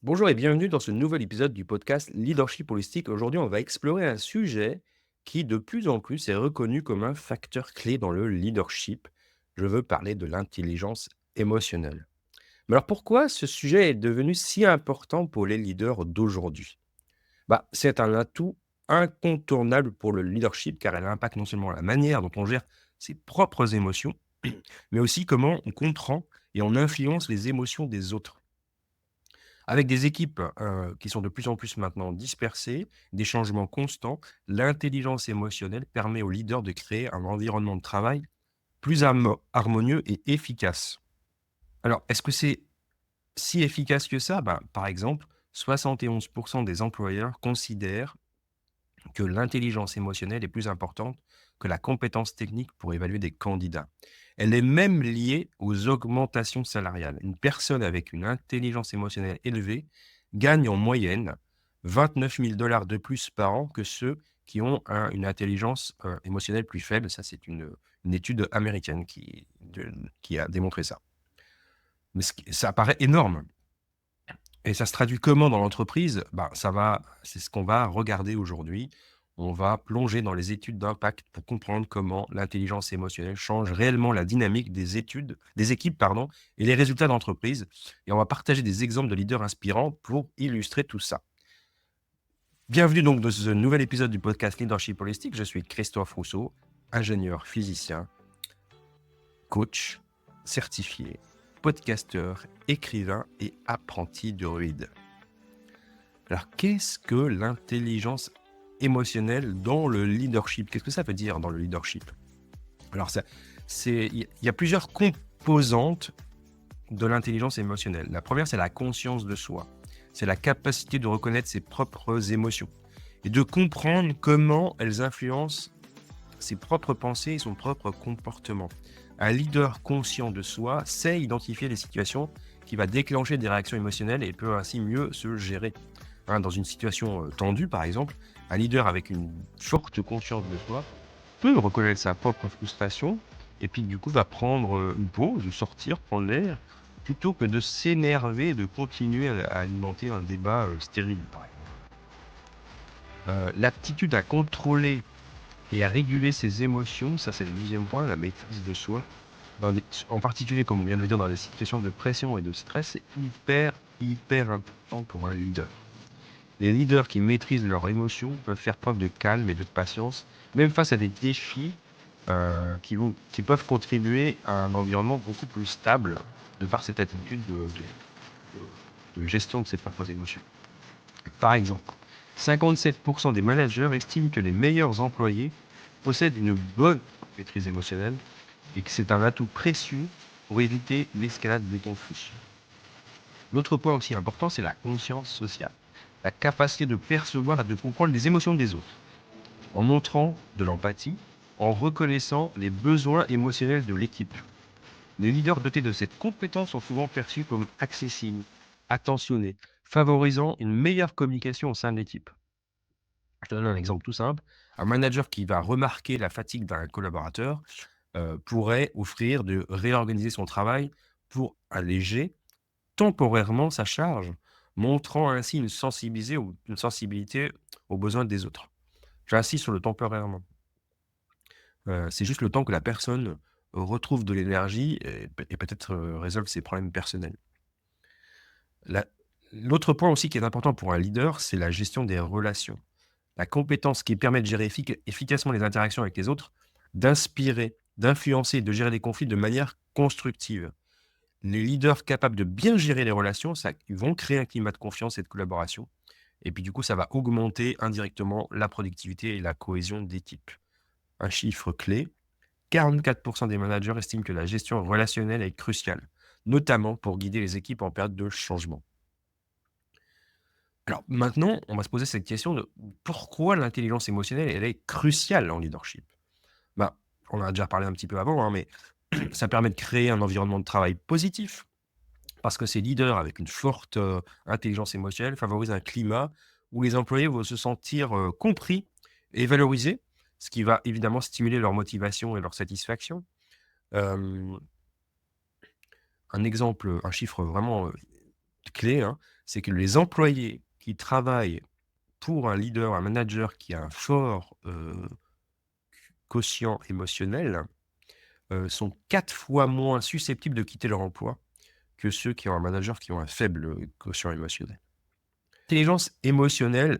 Bonjour et bienvenue dans ce nouvel épisode du podcast Leadership Holistique. Aujourd'hui, on va explorer un sujet qui de plus en plus est reconnu comme un facteur clé dans le leadership. Je veux parler de l'intelligence émotionnelle. Mais alors pourquoi ce sujet est devenu si important pour les leaders d'aujourd'hui? C'est un atout incontournable pour le leadership car elle impacte non seulement la manière dont on gère ses propres émotions, mais aussi comment on comprend et on influence les émotions des autres. Avec des équipes, qui sont de plus en plus maintenant dispersées, des changements constants, l'intelligence émotionnelle permet aux leaders de créer un environnement de travail plus harmonieux et efficace. Alors, est-ce que c'est si efficace que ça? Par exemple, 71 des employeurs considèrent que l'intelligence émotionnelle est plus importante que la compétence technique pour évaluer des candidats. Elle est même liée aux augmentations salariales. Une personne avec une intelligence émotionnelle élevée gagne en moyenne 29 000 de plus par an que ceux qui ont une intelligence émotionnelle plus faible. Ça, c'est une étude américaine qui a démontré ça. Mais ça paraît énorme. Et ça se traduit comment dans l'entreprise? C'est ce qu'on va regarder aujourd'hui. On va plonger dans les études d'impact pour comprendre comment l'intelligence émotionnelle change réellement la dynamique des équipes, pardon, et les résultats d'entreprise. Et on va partager des exemples de leaders inspirants pour illustrer tout ça. Bienvenue donc dans ce nouvel épisode du podcast Leadership Holistique. Je suis Christophe Rousseau, ingénieur physicien, coach, certifié, podcasteur, écrivain et apprenti druide. Alors, qu'est-ce que l'intelligence émotionnelle dans le leadership? Qu'est-ce que ça veut dire dans le leadership? Alors, il y a plusieurs composantes de l'intelligence émotionnelle. La première, c'est la conscience de soi. C'est la capacité de reconnaître ses propres émotions et de comprendre comment elles influencent ses propres pensées et son propre comportement. Un leader conscient de soi sait identifier les situations qui va déclencher des réactions émotionnelles et peut ainsi mieux se gérer. Dans une situation tendue, par exemple, un leader avec une forte conscience de soi peut reconnaître sa propre frustration et puis du coup va prendre une pause, sortir, prendre l'air, plutôt que de s'énerver et de continuer à alimenter un débat stérile, par exemple. L'aptitude à contrôler et à réguler ses émotions, ça c'est le deuxième point, la maîtrise de soi. En particulier, comme on vient de le dire, dans des situations de pression et de stress, c'est hyper important pour un leader. Les leaders qui maîtrisent leurs émotions peuvent faire preuve de calme et de patience, même face à des défis qui peuvent contribuer à un environnement beaucoup plus stable de par cette attitude de gestion de ses propres émotions. Par exemple, 57% des managers estiment que les meilleurs employés possèdent une bonne maîtrise émotionnelle et que c'est un atout précieux pour éviter l'escalade des conflits. L'autre point aussi important, c'est la conscience sociale, la capacité de percevoir et de comprendre les émotions des autres, en montrant de l'empathie, en reconnaissant les besoins émotionnels de l'équipe. Les leaders dotés de cette compétence sont souvent perçus comme accessibles, attentionnés, favorisant une meilleure communication au sein de l'équipe. Je te donne un exemple tout simple. Un manager qui va remarquer la fatigue d'un collaborateur pourrait offrir de réorganiser son travail pour alléger temporairement sa charge, montrant ainsi une sensibilité aux besoins des autres. J'insiste sur le temporairement. C'est juste le temps que la personne retrouve de l'énergie et peut-être, résolve ses problèmes personnels. La L'autre point aussi qui est important pour un leader, c'est la gestion des relations. La compétence qui permet de gérer efficacement les interactions avec les autres, d'inspirer, d'influencer, de gérer les conflits de manière constructive. Les leaders capables de bien gérer les relations, ils vont créer un climat de confiance et de collaboration. Et puis du coup, ça va augmenter indirectement la productivité et la cohésion d'équipe. Un chiffre clé, 44% des managers estiment que la gestion relationnelle est cruciale, notamment pour guider les équipes en période de changement. Alors maintenant, on va se poser cette question de pourquoi l'intelligence émotionnelle, elle est cruciale en leadership? Ben, on en a déjà parlé un petit peu avant, hein, mais ça permet de créer un environnement de travail positif, parce que ces leaders avec une forte intelligence émotionnelle favorisent un climat où les employés vont se sentir compris et valorisés, ce qui va évidemment stimuler leur motivation et leur satisfaction. Euh, un exemple, un chiffre vraiment clé, hein, c'est que les employés qui travaillent pour un leader, un manager qui a un fort, quotient émotionnel, sont 4 fois moins susceptibles de quitter leur emploi que ceux qui ont un manager qui ont un faible, quotient émotionnel. L'intelligence émotionnelle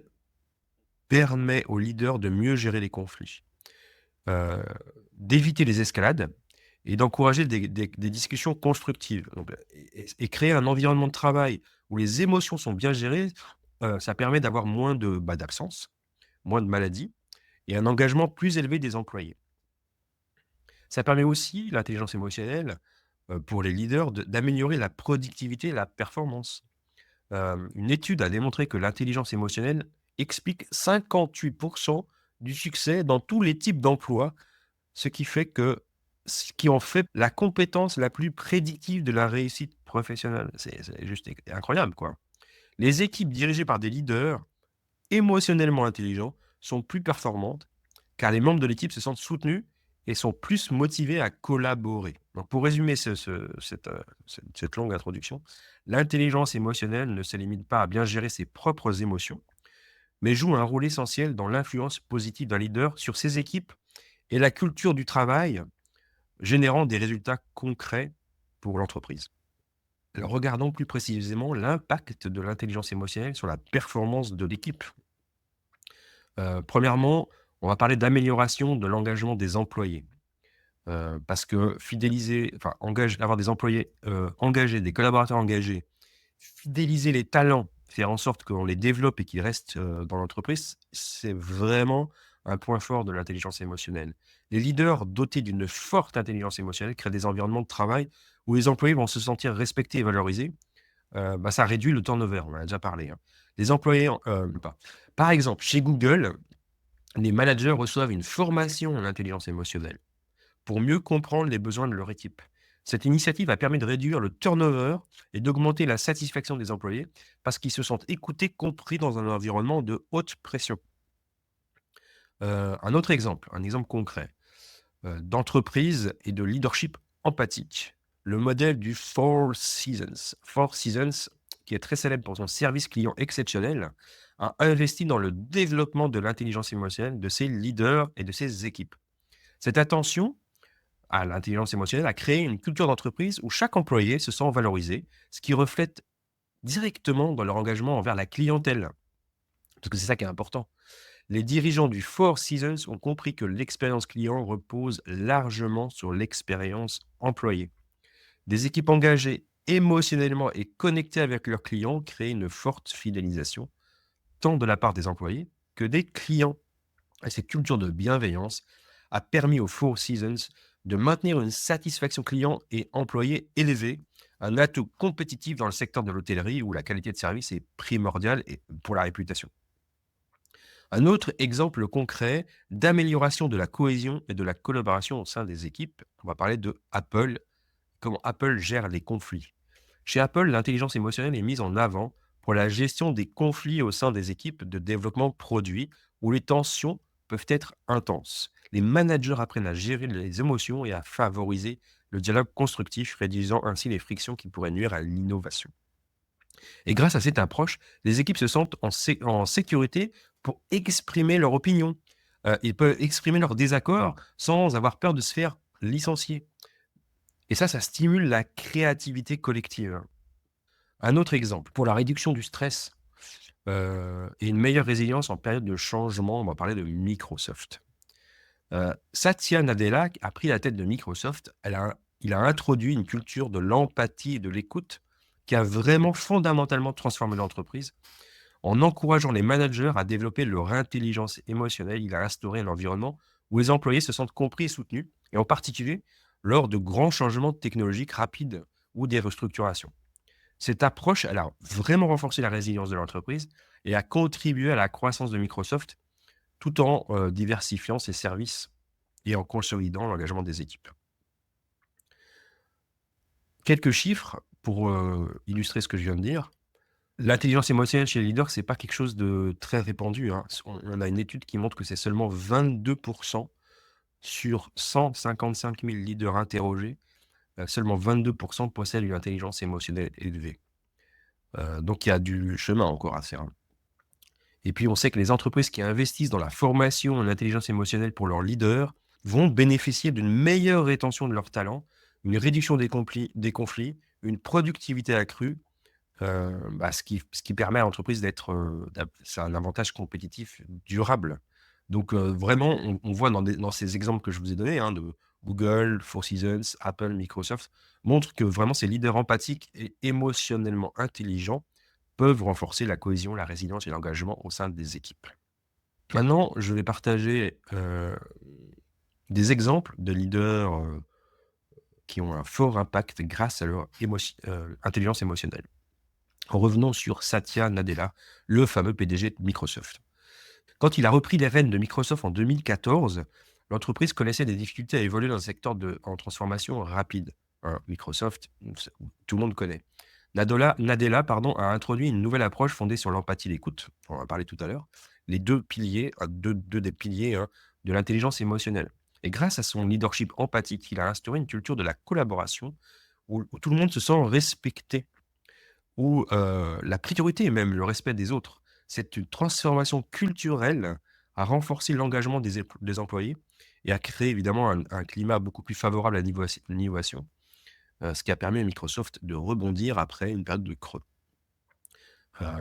permet aux leaders de mieux gérer les conflits, heu, d'éviter les escalades et d'encourager des discussions constructives. Donc, et créer un environnement de travail où les émotions sont bien gérées, ça permet d'avoir moins d'absences, moins de maladies et un engagement plus élevé des employés. Ça permet aussi, l'intelligence émotionnelle, pour les leaders d'améliorer la productivité et la performance. Une étude a démontré que l'intelligence émotionnelle explique 58 du succès dans tous les types d'emplois, ce qui en fait la compétence la plus prédictive de la réussite professionnelle. C'est juste incroyable, quoi. Les équipes dirigées par des leaders émotionnellement intelligents sont plus performantes car les membres de l'équipe se sentent soutenus et sont plus motivés à collaborer. Donc pour résumer cette longue introduction, l'intelligence émotionnelle ne se limite pas à bien gérer ses propres émotions, mais joue un rôle essentiel dans l'influence positive d'un leader sur ses équipes et la culture du travail, générant des résultats concrets pour l'entreprise. Alors regardons plus précisément l'impact de l'intelligence émotionnelle sur la performance de l'équipe. Premièrement, on va parler d'amélioration de l'engagement des employés. Parce que fidéliser, enfin avoir des employés, engagés, des collaborateurs engagés, fidéliser les talents, faire en sorte qu'on les développe et qu'ils restent, dans l'entreprise, c'est vraiment un point fort de l'intelligence émotionnelle. Les leaders dotés d'une forte intelligence émotionnelle créent des environnements de travail où les employés vont se sentir respectés et valorisés. Ça réduit le turnover, on en a déjà parlé, hein. Les employés en pas Par exemple, chez Google, les managers reçoivent une formation en intelligence émotionnelle pour mieux comprendre les besoins de leur équipe. Cette initiative a permis de réduire le turnover et d'augmenter la satisfaction des employés parce qu'ils se sentent écoutés, compris dans un environnement de haute pression. Un exemple concret, d'entreprise et de leadership empathique. Le modèle du Four Seasons. Four Seasons, qui est très célèbre pour son service client exceptionnel, a investi dans le développement de l'intelligence émotionnelle de ses leaders et de ses équipes. Cette attention à l'intelligence émotionnelle a créé une culture d'entreprise où chaque employé se sent valorisé, ce qui reflète directement dans leur engagement envers la clientèle. Parce que c'est ça qui est important. Les dirigeants du Four Seasons ont compris que l'expérience client repose largement sur l'expérience employée. Des équipes engagées émotionnellement et connectées avec leurs clients créent une forte fidélisation, tant de la part des employés que des clients. Et cette culture de bienveillance a permis aux Four Seasons de maintenir une satisfaction client et employé élevée, un atout compétitif dans le secteur de l'hôtellerie où la qualité de service est primordiale et pour la réputation. Un autre exemple concret d'amélioration de la cohésion et de la collaboration au sein des équipes, on va parler de Apple, comment Apple gère les conflits. Chez Apple, l'intelligence émotionnelle est mise en avant pour la gestion des conflits au sein des équipes de développement produit où les tensions peuvent être intenses. Les managers apprennent à gérer les émotions et à favoriser le dialogue constructif, réduisant ainsi les frictions qui pourraient nuire à l'innovation. Et grâce à cette approche, les équipes se sentent en sécurité pour exprimer leur opinion. Ils peuvent exprimer leur désaccord sans avoir peur de se faire licencier. Et ça stimule la créativité collective. Un autre exemple, pour la réduction du stress, et une meilleure résilience en période de changement, on va parler de Microsoft. Satya Nadella a pris la tête de Microsoft. Il a introduit une culture de l'empathie et de l'écoute qui a vraiment fondamentalement transformé l'entreprise. En encourageant les managers à développer leur intelligence émotionnelle, il a instauré un environnement où les employés se sentent compris et soutenus, et en particulier lors de grands changements technologiques rapides ou des restructurations. Cette approche, elle a vraiment renforcé la résilience de l'entreprise et a contribué à la croissance de Microsoft tout en diversifiant ses services et en consolidant l'engagement des équipes. Quelques chiffres pour illustrer ce que je viens de dire. L'intelligence émotionnelle chez les leaders, c'est pas quelque chose de très répandu, hein. On a une étude qui montre que c'est seulement 22 sur 155 000 leaders interrogés, seulement 22 possèdent une intelligence émotionnelle élevée. Donc il y a du chemin encore à faire, hein. Et puis on sait que les entreprises qui investissent dans la formation en intelligence émotionnelle pour leurs leaders vont bénéficier d'une meilleure rétention de leurs talents, une réduction des conflits, une productivité accrue, ce qui permet à l'entreprise c'est un avantage compétitif durable. Donc, vraiment, on voit dans ces exemples que je vous ai donnés, hein, de Google, Four Seasons, Apple, Microsoft, montrent que vraiment ces leaders empathiques et émotionnellement intelligents peuvent renforcer la cohésion, la résilience et l'engagement au sein des équipes. Maintenant, je vais partager, des exemples de leaders, qui ont un fort impact grâce à leur intelligence émotionnelle. Revenons sur Satya Nadella, le fameux PDG de Microsoft. Quand il a repris les rênes de Microsoft en 2014, l'entreprise connaissait des difficultés à évoluer dans un secteur en transformation rapide. Hein, Microsoft, tout le monde connaît. Nadella a introduit une nouvelle approche fondée sur l'empathie et l'écoute, on en a parlé tout à l'heure, les deux piliers, deux des piliers, hein, de l'intelligence émotionnelle. Et grâce à son leadership empathique, il a instauré une culture de la collaboration où tout le monde se sent respecté, où, la priorité est même le respect des autres. C'est une transformation culturelle à renforcer l'engagement des employés et à créer évidemment un climat beaucoup plus favorable à l'innovation, ce qui a permis à Microsoft de rebondir après une période de creux.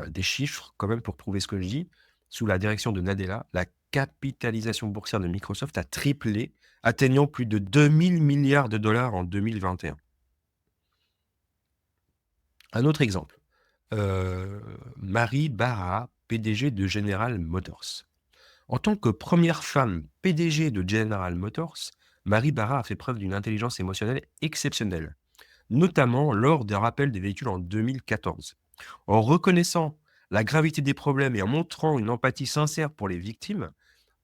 Des chiffres quand même pour prouver ce que je dis. Sous la direction de Nadella, la capitalisation boursière de Microsoft a triplé, atteignant plus de 2 000 milliards de dollars en 2021. Un autre exemple. Mary Barra, PDG de General Motors. En tant que première femme PDG de General Motors, Mary Barra a fait preuve d'une intelligence émotionnelle exceptionnelle, notamment lors des rappels des véhicules en 2014. En reconnaissant la gravité des problèmes et en montrant une empathie sincère pour les victimes,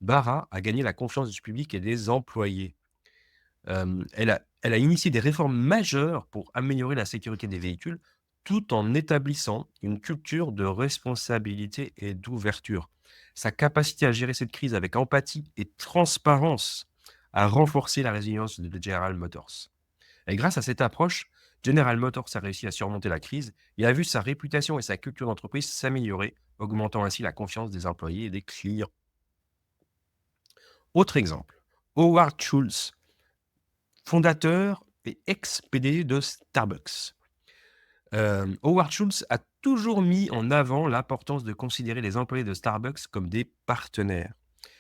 Barra a gagné la confiance du public et des employés. Elle a initié des réformes majeures pour améliorer la sécurité des véhicules, tout en établissant une culture de responsabilité et d'ouverture. Sa capacité à gérer cette crise avec empathie et transparence a renforcé la résilience de General Motors. Et grâce à cette approche, General Motors a réussi à surmonter la crise et a vu sa réputation et sa culture d'entreprise s'améliorer, augmentant ainsi la confiance des employés et des clients. Autre exemple, Howard Schultz, fondateur et ex-PDG de Starbucks. Howard Schultz a toujours mis en avant l'importance de considérer les employés de Starbucks comme des partenaires.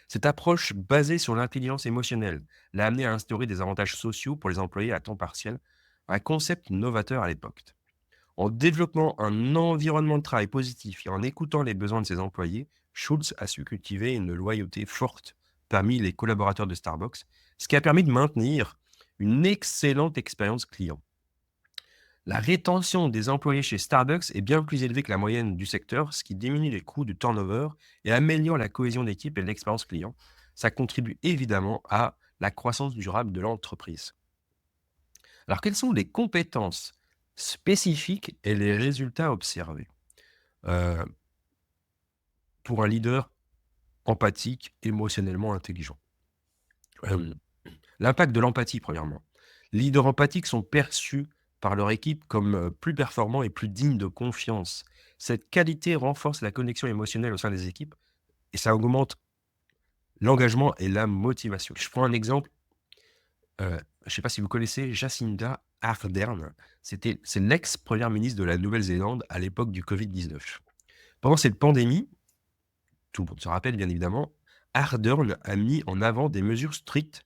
Cette approche basée sur l'intelligence émotionnelle l'a amené à instaurer des avantages sociaux pour les employés à temps partiel, un concept novateur à l'époque. En développant un environnement de travail positif et en écoutant les besoins de ses employés, Schultz a su cultiver une loyauté forte parmi les collaborateurs de Starbucks, ce qui a permis de maintenir une excellente expérience client. La rétention des employés chez Starbucks est bien plus élevée que la moyenne du secteur, ce qui diminue les coûts de turnover et améliore la cohésion d'équipe et l'expérience client. Ça contribue évidemment à la croissance durable de l'entreprise. Alors, quelles sont les compétences spécifiques et les résultats observés euh, pour un leader empathique, émotionnellement intelligent? Euh, L'impact de l'empathie, premièrement. Les leaders empathiques sont perçus par leur équipe comme plus performants et plus dignes de confiance. Cette qualité renforce la connexion émotionnelle au sein des équipes et ça augmente l'engagement et la motivation. Je prends un exemple. Je ne sais pas si vous connaissez Jacinda Ardern. C'est l'ex-première ministre de la Nouvelle-Zélande à l'époque du Covid-19. Pendant cette pandémie, tout le monde se rappelle bien évidemment, Ardern a mis en avant des mesures strictes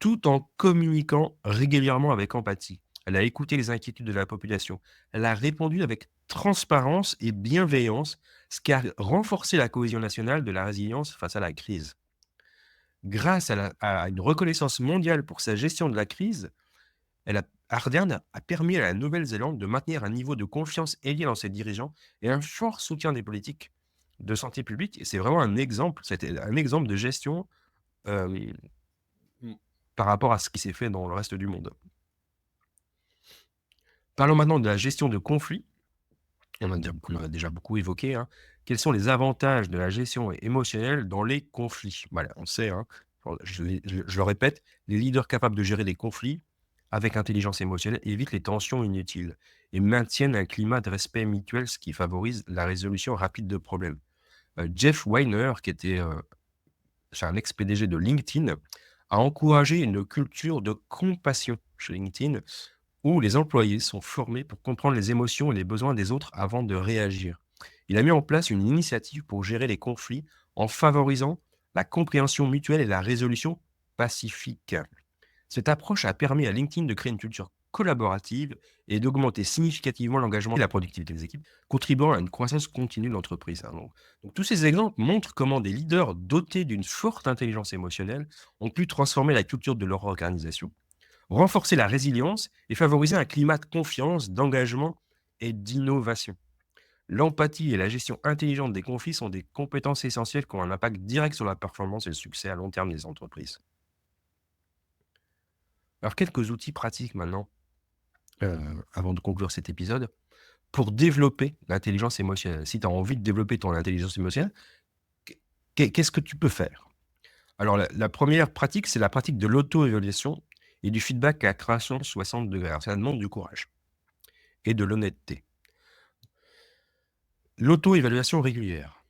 tout en communiquant régulièrement avec empathie. Elle a écouté les inquiétudes de la population. Elle a répondu avec transparence et bienveillance, ce qui a renforcé la cohésion nationale de la résilience face à la crise. Grâce à une reconnaissance mondiale pour sa gestion de la crise, Ardern a permis à la Nouvelle-Zélande de maintenir un niveau de confiance élevé dans ses dirigeants et un fort soutien des politiques de santé publique. Et c'est vraiment un exemple, c'était un exemple de gestion euh, par rapport à ce qui s'est fait dans le reste du monde. Parlons maintenant de la gestion de conflits. On en a déjà beaucoup évoqué, hein. Quels sont les avantages de la gestion émotionnelle dans les conflits? Voilà, on sait, hein, je le répète, les leaders capables de gérer des conflits avec intelligence émotionnelle évitent les tensions inutiles et maintiennent un climat de respect mutuel, ce qui favorise la résolution rapide de problèmes. Jeff Weiner, qui était c'est un ex-PDG de LinkedIn, a encouragé une culture de compassion chez LinkedIn où les employés sont formés pour comprendre les émotions et les besoins des autres avant de réagir. Il a mis en place une initiative pour gérer les conflits en favorisant la compréhension mutuelle et la résolution pacifique. Cette approche a permis à LinkedIn de créer une culture collaborative et d'augmenter significativement l'engagement et la productivité des équipes, contribuant à une croissance continue de l'entreprise, hein. Donc, tous ces exemples montrent comment des leaders dotés d'une forte intelligence émotionnelle ont pu transformer la culture de leur organisation, renforcer la résilience et favoriser un climat de confiance, d'engagement et d'innovation. L'empathie et la gestion intelligente des conflits sont des compétences essentielles qui ont un impact direct sur la performance et le succès à long terme des entreprises. Alors, quelques outils pratiques maintenant, avant de conclure cet épisode, pour développer l'intelligence émotionnelle. Si tu as envie de développer ton intelligence émotionnelle, qu'est-ce que tu peux faire? Alors, la première pratique, c'est la pratique de l'auto-évaluation et du feedback à 360°. Alors, ça demande du courage et de l'honnêteté. L'auto-évaluation régulière,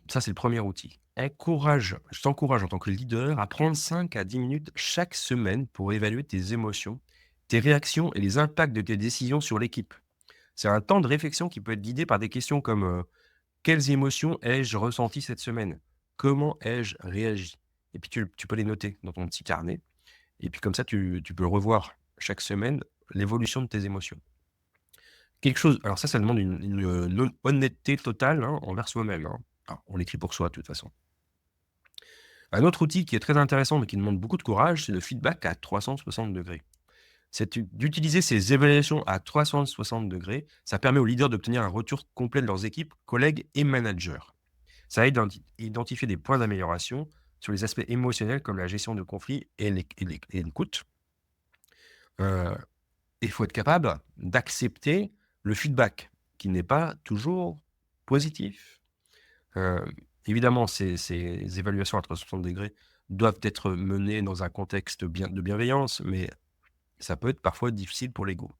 ça, c'est le premier outil. Je t'encourage en tant que leader à prendre 5 à 10 minutes chaque semaine pour évaluer tes émotions, tes réactions et les impacts de tes décisions sur l'équipe. C'est un temps de réflexion qui peut être guidé par des questions comme quelles émotions ai-je ressenties cette semaine? Comment ai-je réagi? Et puis tu peux les noter dans ton petit carnet. Et puis comme ça, tu peux revoir chaque semaine l'évolution de tes émotions. Quelque chose, alors ça demande une honnêteté totale, hein, envers soi-même, hein. Alors, on l'écrit pour soi de toute façon. Un autre outil qui est très intéressant mais qui demande beaucoup de courage, c'est le feedback à 360°. D'utiliser ces évaluations à 360°, ça permet aux leaders d'obtenir un retour complet de leurs équipes, collègues et managers. Ça aide à identifier des points d'amélioration sur les aspects émotionnels comme la gestion de conflits et l'écoute. Euh, Il faut être capable d'accepter le feedback qui n'est pas toujours positif. Euh, Évidemment, ces évaluations à 360° doivent être menées dans un contexte de bienveillance, mais ça peut être parfois difficile pour l'ego.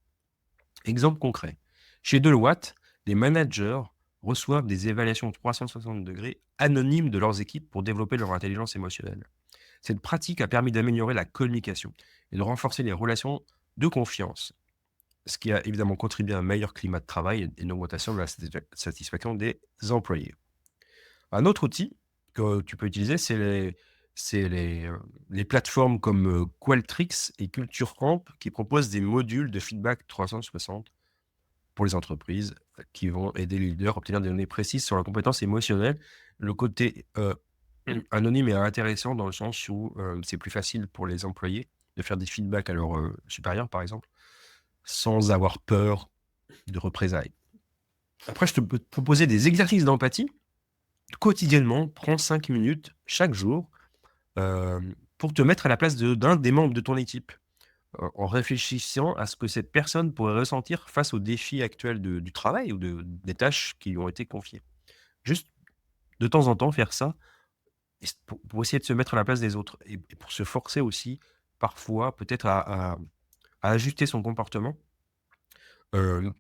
Exemple concret. Chez Deloitte, les managers reçoivent des évaluations 360° anonymes de leurs équipes pour développer leur intelligence émotionnelle. Cette pratique a permis d'améliorer la communication et de renforcer les relations de confiance, ce qui a évidemment contribué à un meilleur climat de travail et une augmentation de la satisfaction des employés. Un autre outil que tu peux utiliser, c'est les plateformes comme Qualtrics et CultureAmp qui proposent des modules de feedback 360 pour les entreprises qui vont aider les leaders à obtenir des données précises sur leurs compétences émotionnelles. Le côté anonyme est intéressant dans le sens où c'est plus facile pour les employés de faire des feedbacks à leurs supérieurs, par exemple, sans avoir peur de représailles. Après, je peux te proposer des exercices d'empathie. Quotidiennement, prends 5 minutes chaque jour pour te mettre à la place d'un des membres de ton équipe, en réfléchissant à ce que cette personne pourrait ressentir face aux défis actuels du travail ou des tâches qui lui ont été confiées. Juste de temps en temps faire ça pour essayer de se mettre à la place des autres et pour se forcer aussi parfois peut-être à ajuster son comportement. euh,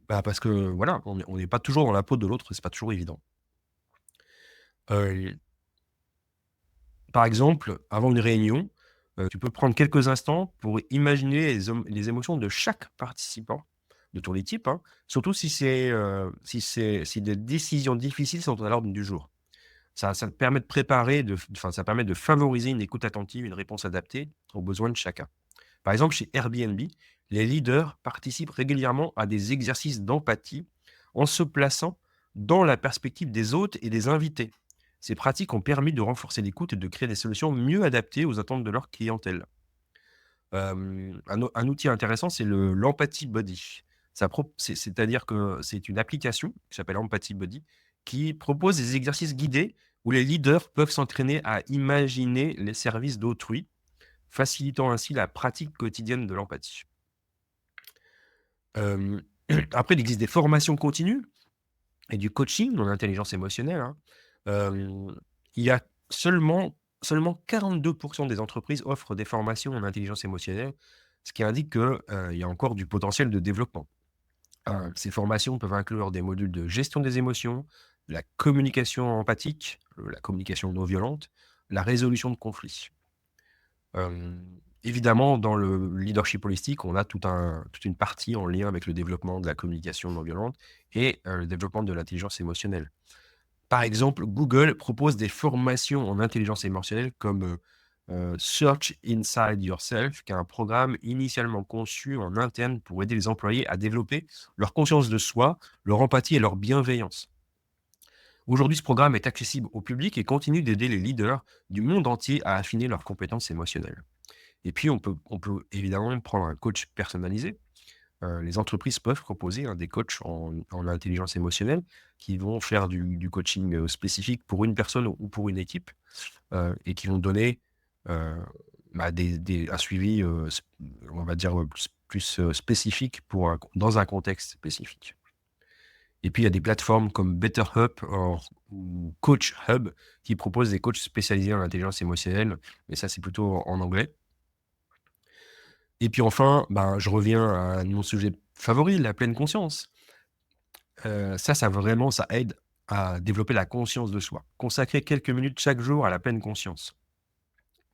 Parce que voilà, on n'est pas toujours dans la peau de l'autre, c'est pas toujours évident. Euh, Par exemple, avant une réunion, tu peux prendre quelques instants pour imaginer les émotions de chaque participant de ton équipe, hein, surtout si des décisions difficiles sont à l'ordre du jour. Ça te permet de ça permet de favoriser une écoute attentive, une réponse adaptée aux besoins de chacun. Par exemple, chez Airbnb, les leaders participent régulièrement à des exercices d'empathie en se plaçant dans la perspective des hôtes et des invités. Ces pratiques ont permis de renforcer l'écoute et de créer des solutions mieux adaptées aux attentes de leur clientèle. Un outil intéressant, c'est l'Empathy Buddy. C'est-à-dire que c'est une application qui s'appelle Empathy Buddy qui propose des exercices guidés où les leaders peuvent s'entraîner à imaginer les services d'autrui, facilitant ainsi la pratique quotidienne de l'empathie. Hem, Après, il existe des formations continues et du coaching en intelligence émotionnelle, hein. Il y a seulement 42% des entreprises offrent des formations en intelligence émotionnelle, ce qui indique que, il y a encore du potentiel de développement. Ces formations peuvent inclure des modules de gestion des émotions, la communication empathique, la communication non violente, la résolution de conflits. Évidemment, dans le leadership holistique, on a toute une partie en lien avec le développement de la communication non violente et le développement de l'intelligence émotionnelle. Par exemple, Google propose des formations en intelligence émotionnelle comme, Search Inside Yourself, qui est un programme initialement conçu en interne pour aider les employés à développer leur conscience de soi, leur empathie et leur bienveillance. Aujourd'hui, ce programme est accessible au public et continue d'aider les leaders du monde entier à affiner leurs compétences émotionnelles. Et puis, on peut évidemment prendre un coach personnalisé. Les entreprises peuvent proposer, hein, des coachs en intelligence émotionnelle qui vont faire du coaching, spécifique pour une personne ou pour une équipe, et qui vont donner, heu, un suivi, on va dire, plus spécifique pour dans un contexte spécifique. Et puis il y a des plateformes comme BetterHelp ou CoachHub qui proposent des coachs spécialisés en intelligence émotionnelle, mais ça, c'est plutôt en anglais. Et puis enfin, ben, je reviens à mon sujet favori, la pleine conscience. Ça vraiment, ça aide à développer la conscience de soi. Consacrer quelques minutes chaque jour à la pleine conscience.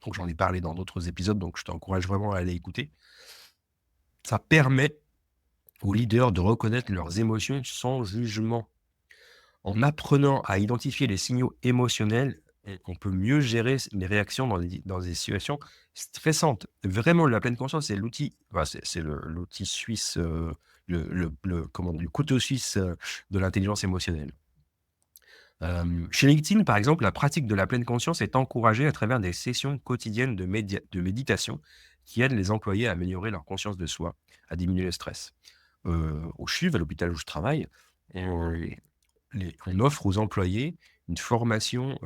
Donc j'en ai parlé dans d'autres épisodes, donc je t'encourage vraiment à aller écouter. Ça permet aux leaders de reconnaître leurs émotions sans jugement. En apprenant à identifier les signaux émotionnels, on peut mieux gérer les réactions dans des situations stressantes. Vraiment, la pleine conscience, c'est l'outil, enfin, c'est l'outil suisse, le couteau suisse, de l'intelligence émotionnelle. Chez LinkedIn, par exemple, la pratique de la pleine conscience est encouragée à travers des sessions quotidiennes de méditation qui aident les employés à améliorer leur conscience de soi, à diminuer le stress. Au CHUV, à l'hôpital où je travaille, on offre aux employés une formation,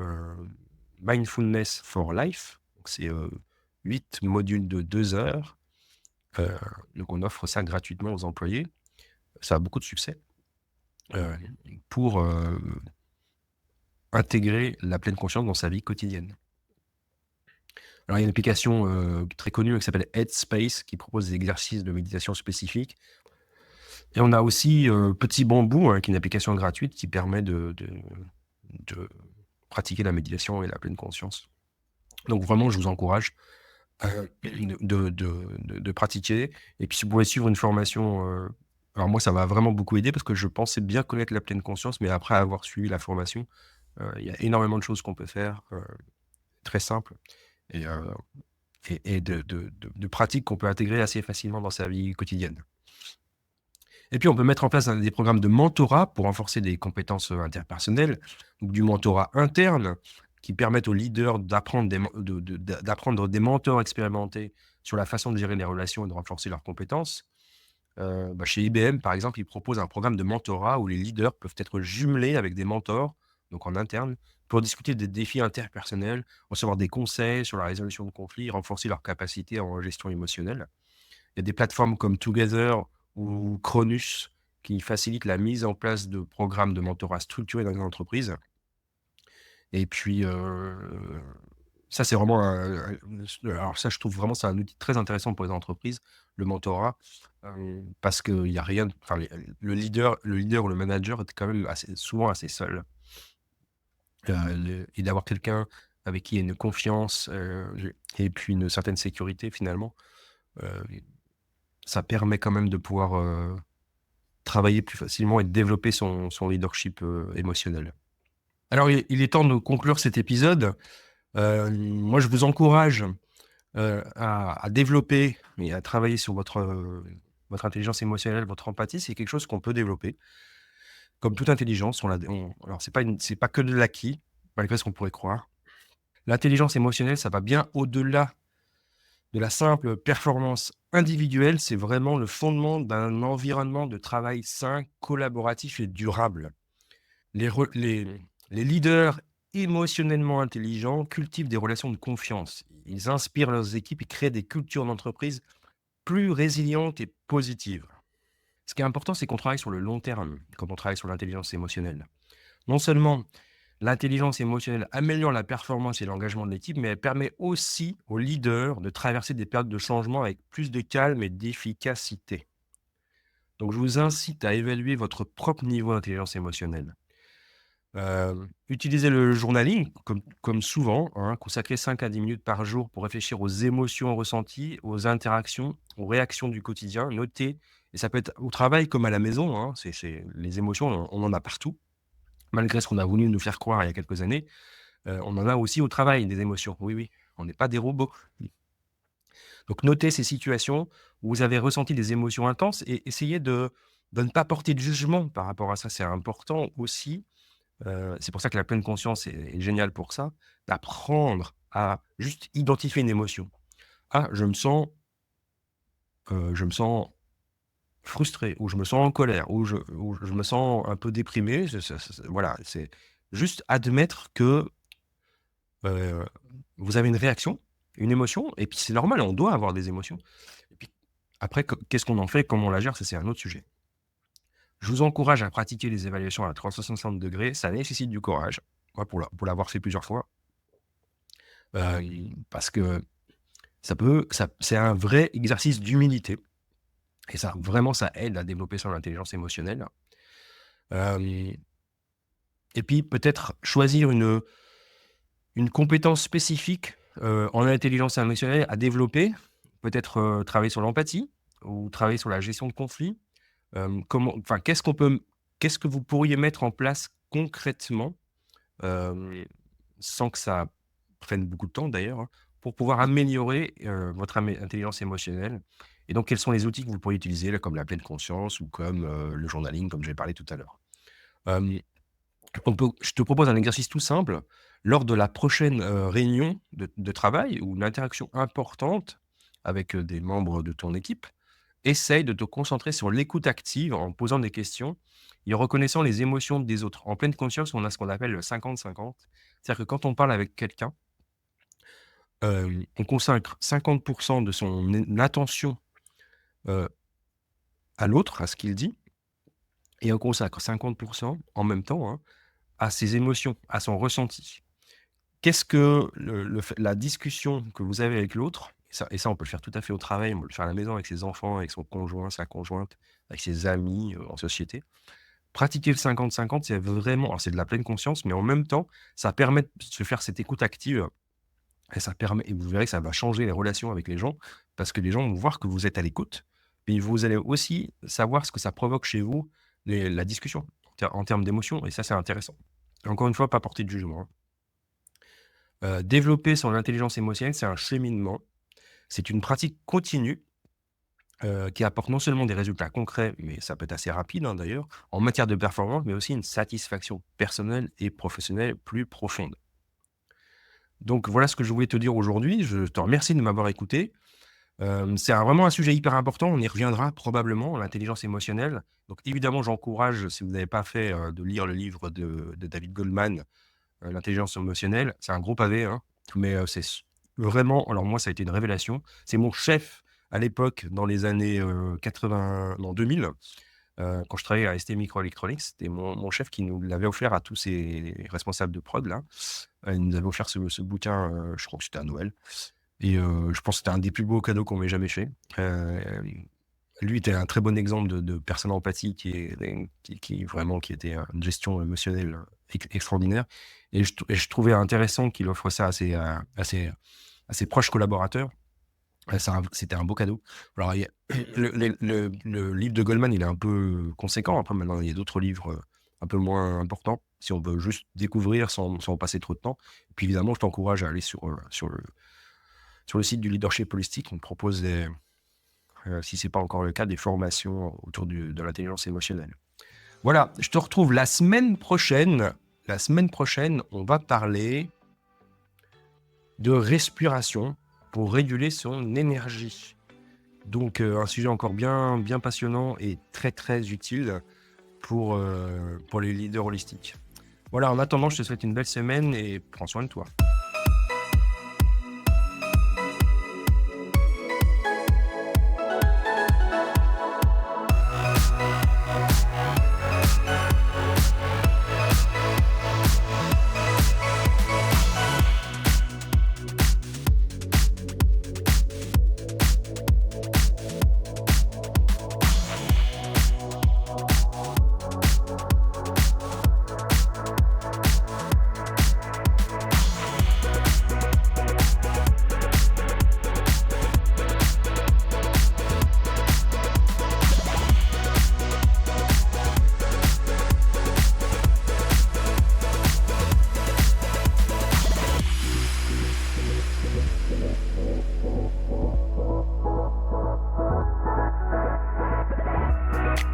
Mindfulness for Life. Donc c'est, 8 modules de 2 heures. Heu, donc on offre ça gratuitement aux employés. Ça a beaucoup de succès, heu, pour, intégrer la pleine conscience dans sa vie quotidienne. Alors il y a une application, très connue qui s'appelle Headspace qui propose des exercices de méditation spécifiques et on a aussi, Petit Bambou, hein, qui est une application gratuite qui permet de pratiquer la méditation et la pleine conscience. Donc vraiment, je vous encourage, de pratiquer et puis si vous pouvez suivre une formation, alors moi ça m'a vraiment beaucoup aidé parce que je pensais bien connaître la pleine conscience, mais après avoir suivi la formation, il y a énormément de choses qu'on peut faire, très simples et de pratiques qu'on peut intégrer assez facilement dans sa vie quotidienne. Et puis on peut mettre en place des programmes de mentorat pour renforcer des compétences, interpersonnelles, donc du mentorat interne qui permettent aux leaders d'apprendre d'apprendre des mentors expérimentés sur la façon de gérer les relations et de renforcer leurs compétences. Chez IBM, par exemple, ils proposent un programme de mentorat où les leaders peuvent être jumelés avec des mentors, donc en interne, pour discuter des défis interpersonnels, recevoir des conseils sur la résolution de conflits, renforcer leurs capacités en gestion émotionnelle. Il y a des plateformes comme Together ou Cronus qui facilitent la mise en place de programmes de mentorat structurés dans les entreprises. Et puis, ça, c'est vraiment alors ça, je trouve vraiment c'est un outil très intéressant pour les entreprises, le mentorat, parce qu'il y a rien enfin, le leader ou le manager est quand même souvent assez seul. Et d'avoir quelqu'un avec qui il y a une confiance, et puis une certaine sécurité finalement, heu, ça permet quand même de pouvoir, travailler plus facilement et de développer son leadership, émotionnel. Alors il est temps de conclure cet épisode. Moi je vous encourage, à développer et à travailler sur votre intelligence émotionnelle, votre empathie. C'est quelque chose qu'on peut développer. Comme toute intelligence, alors c'est pas que de l'acquis, malgré ce qu'on pourrait croire. L'intelligence émotionnelle, ça va bien au-delà de la simple performance individuelle. C'est vraiment le fondement d'un environnement de travail sain, collaboratif et durable. Les re les leaders émotionnellement intelligents cultivent des relations de confiance. Ils inspirent leurs équipes et créent des cultures d'entreprise plus résilientes et positives. Ce qui est important, c'est qu'on travaille sur le long terme quand on travaille sur l'intelligence émotionnelle. Non seulement L'intelligence émotionnelle améliore la performance et l'engagement de l'équipe, mais elle permet aussi aux leaders de traverser des périodes de changement avec plus de calme et d'efficacité. Donc, je vous incite à évaluer votre propre niveau d'intelligence émotionnelle. Utilisez le journaling comme souvent, hein, consacrez 5 à 10 minutes par jour pour réfléchir aux émotions ressenties, aux interactions, aux réactions du quotidien. Notez, et ça peut être au travail comme à la maison, hein, c'est les émotions, on en a partout. Malgré ce qu'on a voulu nous faire croire il y a quelques années, on en a aussi au travail des émotions. Oui, oui, on n'est pas des robots. Donc notez ces situations où vous avez ressenti des émotions intenses et essayez de ne pas porter de jugement par rapport à ça. C'est important aussi, c'est pour ça que la pleine conscience est géniale pour ça, d'apprendre à juste identifier une émotion. Ah, je me sens frustré, ou je me sens en colère, ou je me sens un peu déprimé. Voilà, c'est juste admettre que Heu, vous avez une réaction, une émotion, et puis c'est normal, on doit avoir des émotions. Et puis après, qu'est-ce qu'on en fait? Comment on la gère? Ça, c'est un autre sujet. Je vous encourage à pratiquer les évaluations à 360°. Ça nécessite du courage. Moi, pour l'avoir fait plusieurs fois, parce que c'est un vrai exercice d'humilité, et ça, vraiment, ça aide à développer son intelligence émotionnelle. Hem Et puis peut-être choisir une compétence spécifique, en intelligence émotionnelle à développer, peut-être, travailler sur l'empathie ou travailler sur la gestion de conflits. Qu'est-ce que vous pourriez mettre en place concrètement, hem, sans que ça prenne beaucoup de temps d'ailleurs, hein, pour pouvoir améliorer, votre intelligence émotionnelle? Et donc quels sont les outils que vous pourriez utiliser là, comme la pleine conscience ou comme, le journaling comme j'ai parlé tout à l'heure? Hem Je te propose un exercice tout simple. Lors de la prochaine, réunion de travail ou une interaction importante avec, des membres de ton équipe, essaye de te concentrer sur l'écoute active en posant des questions et en reconnaissant les émotions des autres. En pleine conscience, on a ce qu'on appelle le 50-50. C'est-à-dire que quand on parle avec quelqu'un, on consacre 50 de son attention, heu, à l'autre, à ce qu'il dit, et on consacre 50 en même temps, hein, à ses émotions, à son ressenti. Qu'est-ce que le fait la discussion que vous avez avec l'autre, et ça on peut le faire tout à fait au travail, on peut le faire à la maison avec ses enfants, avec son conjoint, sa conjointe, avec ses amis, en société. Pratiquer le 50-50, c'est vraiment, alors c'est de la pleine conscience, mais en même temps, ça permet de se faire cette écoute active, et vous verrez que ça va changer les relations avec les gens, parce que les gens vont voir que vous êtes à l'écoute, puis vous allez aussi savoir ce que ça provoque chez vous, la discussion, en termes d'émotions, et ça, c'est intéressant. Encore une fois, pas porter de jugement, hein. Développer son intelligence émotionnelle, c'est un cheminement. C'est une pratique continue, qui apporte non seulement des résultats concrets, mais ça peut être assez rapide, hein, d'ailleurs, en matière de performance, mais aussi une satisfaction personnelle et professionnelle plus profonde. Donc voilà ce que je voulais te dire aujourd'hui. Je te remercie de m'avoir écouté. C'est vraiment un sujet hyper important. On y reviendra probablement, l'intelligence émotionnelle. Donc évidemment, j'encourage, si vous n'avez pas fait, de lire le livre de David Goldman, l'intelligence émotionnelle. C'est un gros pavé, hein, mais vraiment, alors moi, ça a été une révélation. C'est mon chef à l'époque, dans les années, 80, non 2000, quand je travaillais à ST Microelectronics. C'était mon chef qui nous l'avait offert à tous ses responsables de prod là. Il nous avait offert ce bouquin, je crois que c'était à Noël, et je pense que c'était un des plus beaux cadeaux qu'on m'ait jamais fait. Lui était un très bon exemple de personne empathique qui vraiment qui était, une gestion émotionnelle, extraordinaire, et je trouvais intéressant qu'il offre ça à ses proches collaborateurs. C'était un beau cadeau. Alors il y a le livre de Goldman, il est un peu conséquent. Après maintenant, il y a d'autres livres, un peu moins importants, si on veut juste découvrir sans passer trop de temps. Et puis évidemment, je t'encourage à aller sur le site du leadership holistique. On te propose si c'est pas encore le cas, des formations autour de l'intelligence émotionnelle. Voilà, je te retrouve la semaine prochaine. La semaine prochaine, on va parler de respiration pour réguler son énergie. Donc, un sujet encore bien, bien passionnant et très, très utile pour les leaders holistiques. Voilà, en attendant, je te souhaite une belle semaine et prends soin de toi.